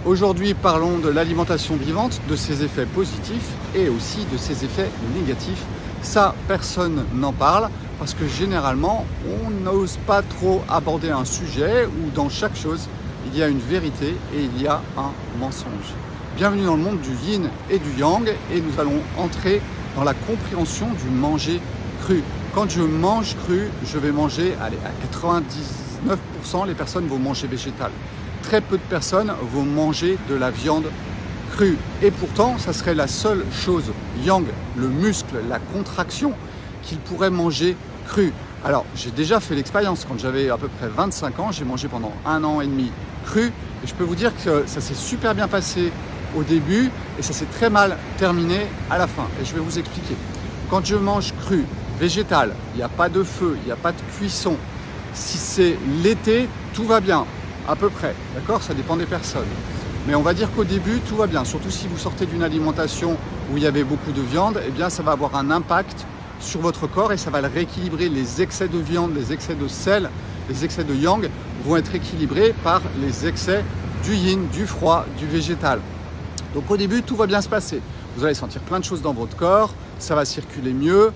Aujourd'hui, parlons de l'alimentation vivante, de ses effets positifs et aussi de ses effets négatifs. Ça, personne n'en parle parce que généralement, on n'ose pas trop aborder un sujet où dans chaque chose, il y a une vérité et il y a un mensonge. Bienvenue dans le monde du yin et du yang et nous allons entrer dans la compréhension du manger cru. Quand je mange cru, je vais manger, allez, à 99%, les personnes vont manger végétal. Très peu de personnes vont manger de la viande crue. Et pourtant, ça serait la seule chose, yang, le muscle, la contraction, qu'ils pourraient manger cru. Alors, j'ai déjà fait l'expérience. Quand j'avais à peu près 25 ans, j'ai mangé pendant 1 an et demi cru. Et je peux vous dire que ça s'est super bien passé au début et ça s'est très mal terminé à la fin. Et je vais vous expliquer. Quand je mange cru, végétal, il n'y a pas de feu, il n'y a pas de cuisson. Si c'est l'été, tout va bien. À peu près, d'accord? Ça dépend des personnes. Mais on va dire qu'au début, tout va bien. Surtout si vous sortez d'une alimentation où il y avait beaucoup de viande, eh bien ça va avoir un impact sur votre corps et ça va le rééquilibrer. Les excès de viande, les excès de sel, les excès de yang vont être équilibrés par les excès du yin, du froid, du végétal. Donc au début, tout va bien se passer. Vous allez sentir plein de choses dans votre corps, ça va circuler mieux.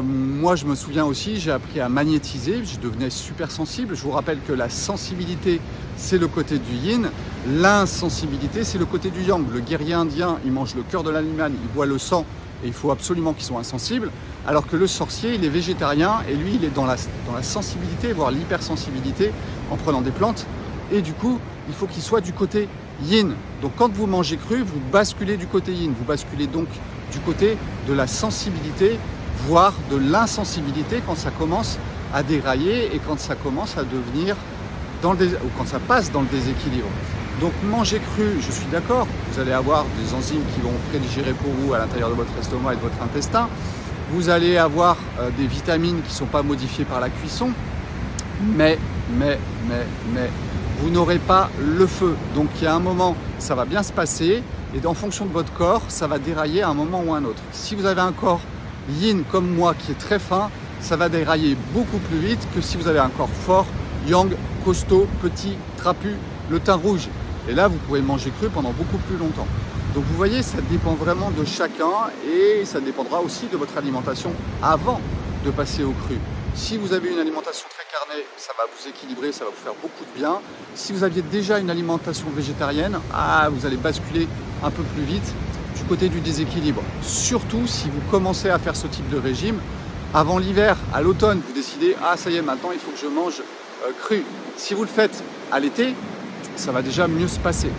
Moi, je me souviens aussi, j'ai appris à magnétiser, je devenais super sensible. Je vous rappelle que la sensibilité, c'est le côté du yin. L'insensibilité, c'est le côté du yang. Le guerrier indien, il mange le cœur de l'animal, il boit le sang et il faut absolument qu'il soit insensible. Alors que le sorcier, il est végétarien et lui, il est dans la sensibilité, voire l'hypersensibilité en prenant des plantes. Et du coup, il faut qu'il soit du côté yin. Donc quand vous mangez cru, vous basculez du côté yin. Vous basculez donc du côté de la sensibilité, voire de l'insensibilité quand ça commence à dérailler et quand ça commence à devenir ou quand ça passe dans le déséquilibre. Donc manger cru, je suis d'accord, vous allez avoir des enzymes qui vont prédigérer pour vous à l'intérieur de votre estomac et de votre intestin. Vous allez avoir des vitamines qui ne sont pas modifiées par la cuisson, mais vous n'aurez pas le feu. Donc il y a un moment, ça va bien se passer et en fonction de votre corps, ça va dérailler à un moment ou à un autre. Si vous avez un corps yin comme moi qui est très fin, ça va dérailler beaucoup plus vite que si vous avez un corps fort, yang, costaud, petit, trapu, le teint rouge. Et là, vous pouvez manger cru pendant beaucoup plus longtemps. Donc vous voyez, ça dépend vraiment de chacun et ça dépendra aussi de votre alimentation avant de passer au cru. Si vous avez une alimentation très carnée, ça va vous équilibrer, ça va vous faire beaucoup de bien. Si vous aviez déjà une alimentation végétarienne, vous allez basculer un peu plus vite du côté du déséquilibre. Surtout si vous commencez à faire ce type de régime avant l'hiver, à l'automne, vous décidez ça y est, maintenant il faut que je mange cru. Si vous le faites à l'été, ça va déjà mieux se passer.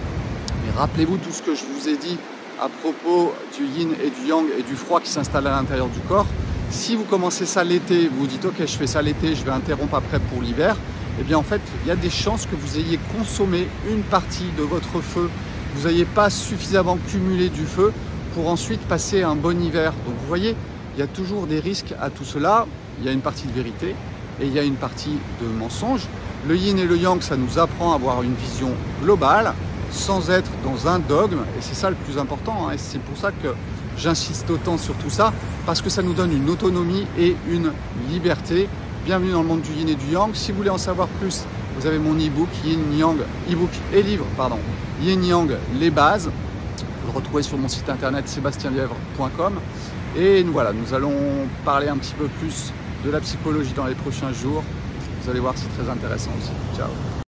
Mais rappelez-vous tout ce que je vous ai dit à propos du yin et du yang et du froid qui s'installe à l'intérieur du corps. Si vous commencez ça l'été, vous vous dites ok, je fais ça l'été, je vais interrompre après pour l'hiver, eh bien en fait, il y a des chances que vous ayez consommé une partie de votre feu, vous n'ayez pas suffisamment cumulé du feu pour ensuite passer un bon hiver. Donc vous voyez, il y a toujours des risques à tout cela. Il y a une partie de vérité et il y a une partie de mensonge. Le yin et le yang, ça nous apprend à avoir une vision globale sans être dans un dogme et c'est ça le plus important, hein, et c'est pour ça que j'insiste autant sur tout ça, parce que ça nous donne une autonomie et une liberté. Bienvenue dans le monde du yin et du yang. Si vous voulez en savoir plus, vous avez mon e-book, Yin Yang, e-book et livre, pardon, Yin Yang, les bases. Vous le retrouvez sur mon site internet sebastienlièvre.com. Et voilà, nous allons parler un petit peu plus de la psychologie dans les prochains jours. Vous allez voir, c'est très intéressant aussi. Ciao.